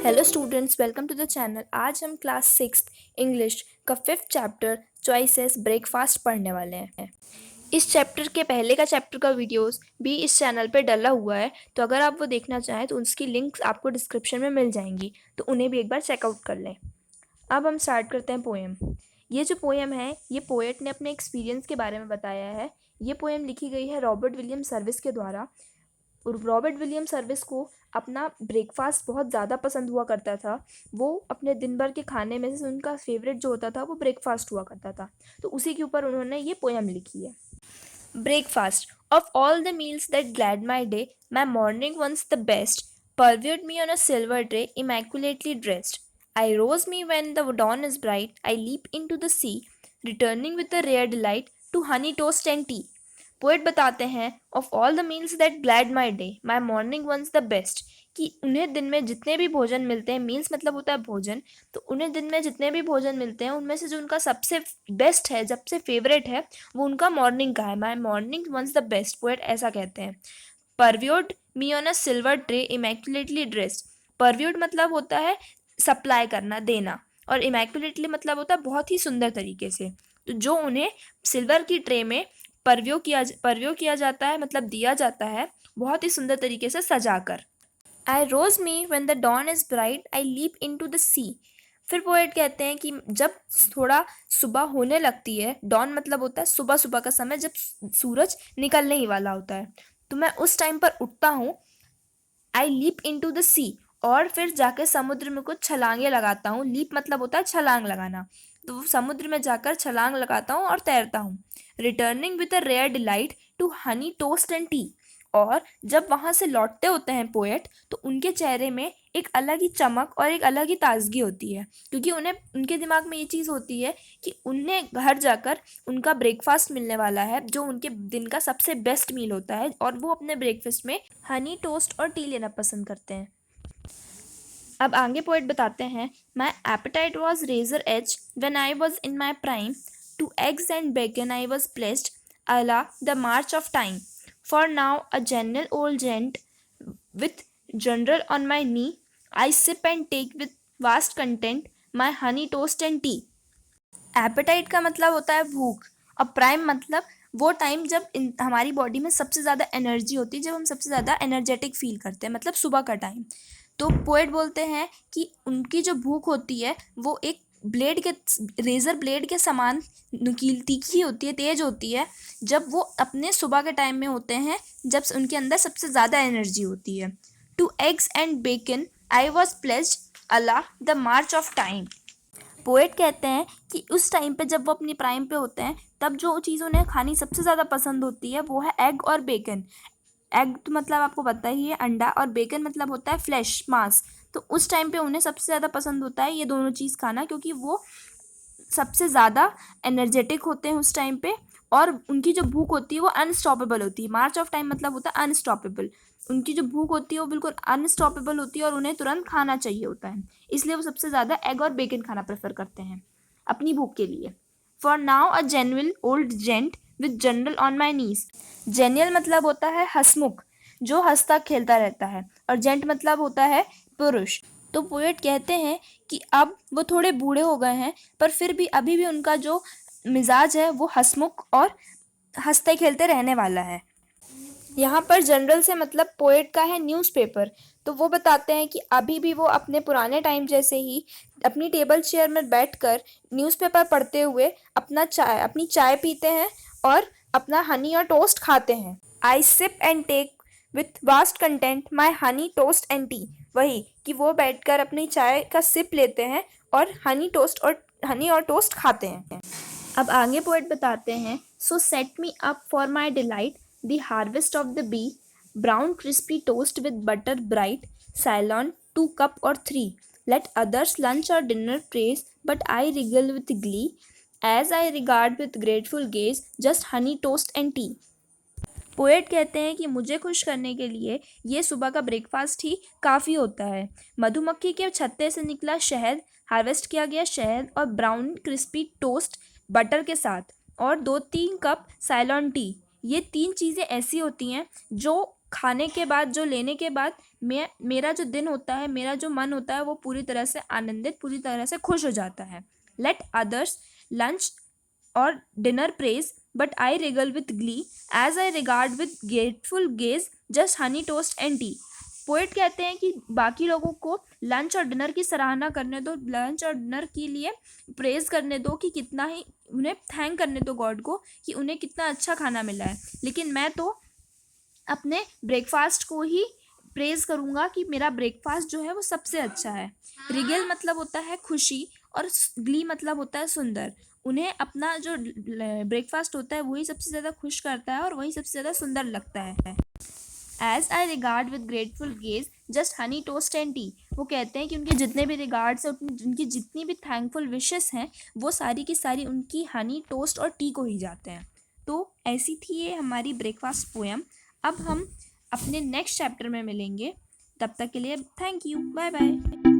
Hello students, welcome to the channel. आज हम class 6 English का 5th चैप्टर चॉइसेस ब्रेकफास्ट पढ़ने वाले हैं। इस चैप्टर के पहले का चैप्टर का वीडियोस भी इस चैनल पे डला हुआ है, तो अगर आप वो देखना चाहें तो उसकी लिंक्स आपको डिस्क्रिप्शन में मिल जाएंगी, तो उन्हें भी एक बार चेकआउट कर लें। अब हम स्टार्ट करते हैं पोएम। ये जो पोएम है, ये पोएट ने अपने एक्सपीरियंस के बारे में बताया है। ये पोएम लिखी गई है रॉबर्ट विलियम सर्विस के द्वारा। रॉबर्ट विलियम सर्विस को अपना ब्रेकफास्ट बहुत ज़्यादा पसंद हुआ करता था। वो अपने दिन भर के खाने में से उनका फेवरेट जो होता था वो ब्रेकफास्ट हुआ करता था, तो उसी के ऊपर उन्होंने ये पोएम लिखी है। Breakfast of all the meals that glad my day, my morning once the best, perviewed me on a silver tray, immaculately dressed. I rose me when the dawn is bright, I leap into the sea, returning with a rare delight to honey toast and tea. Poet बताते हैं of all the meals that glad my day, my morning once the best, कि उन्हें दिन में जितने भी भोजन मिलते हैं, मील्स मतलब होता है भोजन, तो उन्हें दिन में जितने भी भोजन मिलते हैं उनमें से जो उनका सबसे बेस्ट है, सबसे फेवरेट है, वो उनका मॉर्निंग का है। My morning once the best, poet ऐसा कहते हैं। Purveyed me on a silver tray, immaculately dressed. Purveyed मतलब होता है सप्लाई करना, देना, और इमैक्युलेटली मतलब होता है बहुत ही सुंदर तरीके से। तो जो उन्हें सिल्वर की ट्रे में परव्यू किया जाता है, मतलब दिया जाता है बहुत ही सुंदर तरीके से सजाकर। I rose me when the dawn is bright, I leap into the sea. फिर पोएट कहते हैं कि जब थोड़ा सुबह होने लगती है, डॉन मतलब होता है सुबह सुबह का समय, जब सूरज निकलने ही वाला होता है, तो मैं उस टाइम पर उठता हूँ। आई लीप इनटू द सी, और फिर जाकर समुद्र में कुछ छलांगे लगाता हूँ। लीप मतलब होता है छलांग लगाना, तो समुद्र में जाकर छलांग लगाता हूँ और तैरता हूँ। Returning with a rare delight to honey toast and tea, और जब वहाँ से लौटते होते हैं पोएट, तो उनके चेहरे में एक अलग ही चमक और एक अलग ही ताजगी होती है, क्योंकि उन्हें उनके दिमाग में ये चीज़ होती है कि उन्हें घर जाकर उनका ब्रेकफास्ट मिलने वाला है, जो उनके दिन का सबसे बेस्ट मील होता है, और वो अपने ब्रेकफास्ट में हनी टोस्ट और टी लेना पसंद करते हैं। अब आगे पोएट बताते हैं, my appetite was razor edge when I was in my prime, two eggs and bacon I was placed a la the march of time, for now a general old gent with general on my knee, I sip and take with vast content my honey toast and tea. Appetite का मतलब होता है भूख, और prime मतलब वो time जब हमारी बॉडी में सबसे ज़्यादा एनर्जी होती है, जब हम सबसे ज़्यादा एनर्जेटिक फील करते हैं, मतलब सुबह का टाइम। तो पोएट बोलते हैं कि उनकी जो भूख होती है वो एक ब्लेड के, रेज़र ब्लेड के समान नुकील तीखी होती है, तेज होती है, जब वो अपने सुबह के टाइम में होते हैं, जब उनके अंदर सबसे ज़्यादा एनर्जी होती है। Two eggs and bacon I was placed a la the march of time. Poet कहते हैं कि उस टाइम पे जब वो अपनी प्राइम पे होते हैं, तब जो चीज़ उन्हें खानी सबसे ज़्यादा पसंद होती है वो है एग और बेकन। एग तो मतलब आपको पता ही है अंडा, और बेकन मतलब होता है फ्लैश, मांस। तो उस टाइम पे उन्हें सबसे ज़्यादा पसंद होता है ये दोनों चीज़ खाना, क्योंकि वो सबसे ज़्यादा एनर्जेटिक होते हैं उस टाइम पे, और उनकी जो भूख होती है वो अनस्टॉपेबल होती है। मार्च ऑफ टाइम मतलब होता है अनस्टॉपेबल। उनकी जो भूख होती है वो बिल्कुल अनस्टॉपेबल होती है, और उन्हें तुरंत खाना चाहिए होता है, इसलिए वो सबसे ज़्यादा एग और बेकन खाना प्रेफर करते हैं अपनी भूख के लिए। For now a genuine old gent with general on my knees. Genial मतलब होता है हंसमुख, जो हंसता खेलता रहता है, और जेंट मतलब होता है पुरुष। तो पोएट कहते हैं कि अब वो थोड़े बूढ़े हो गए हैं, पर फिर भी अभी भी उनका जो मिजाज है वो हंसमुख और हंसते खेलते रहने वाला है। यहाँ पर जनरल से मतलब पोएट का है न्यूज़पेपर। तो वो बताते हैं कि अभी भी वो अपने पुराने टाइम जैसे ही अपनी टेबल चेयर में बैठकर न्यूज़पेपर पढ़ते हुए अपनी चाय पीते हैं और अपना हनी और टोस्ट खाते हैं। I sip and take with vast content my honey toast and tea. वही कि वो बैठकर अपनी चाय का सिप लेते हैं और हनी और टोस्ट खाते हैं। अब आगे पोएट बताते हैं, so set me up for my delight the harvest of the bee, brown crispy toast with butter bright, Ceylon 2 cup or 3. Let others lunch or dinner praise, but I wriggle with glee, as I regard with grateful gaze just honey toast and tea. Poet कहते हैं कि मुझे खुश करने के लिए ये सुबह का ब्रेकफास्ट ही काफ़ी होता है। मधुमक्खी के छत्ते से निकला शहद, हार्वेस्ट किया गया शहद, और ब्राउन क्रिस्पी टोस्ट बटर के साथ, और 2-3 कप साइलॉन टी। ये 3 चीज़ें ऐसी होती हैं जो खाने के बाद जो लेने के बाद मेरा जो दिन होता है, मेरा जो मन होता है वो पूरी तरह से आनंदित, पूरी तरह से खुश हो जाता है। लेट अदर्स लंच और dinner praise but I regal with glee as I regard with grateful gaze just honey toast and tea. Poet कहते हैं कि बाकी लोगों को लंच और डिनर की सराहना करने दो, लंच और डिनर के लिए प्रेज करने दो कि कितना ही उन्हें थैंक करने दो गॉड को कि उन्हें कितना अच्छा खाना मिला है, लेकिन मैं तो अपने ब्रेकफास्ट को ही प्रेज करूँगा कि मेरा ब्रेकफास्ट जो है वो सबसे अच्छा है। रिगल मतलब होता है खुशी और ग्ली मतलब होता है सुंदर। उन्हें अपना जो ब्रेकफास्ट होता है वही सबसे ज़्यादा खुश करता है और वही सबसे ज़्यादा सुंदर लगता है। As I regard with grateful gaze just honey toast and tea. वो कहते हैं कि उनके जितने भी रिगार्ड्स हैं, उनकी जितनी भी थैंकफुल विशेस हैं, वो सारी की सारी उनकी हनी टोस्ट और टी को ही जाते हैं। तो ऐसी थी ये हमारी ब्रेकफास्ट पोएम। अब हम अपने नेक्स्ट चैप्टर में मिलेंगे, तब तक के लिए थैंक यू, बाय बाय।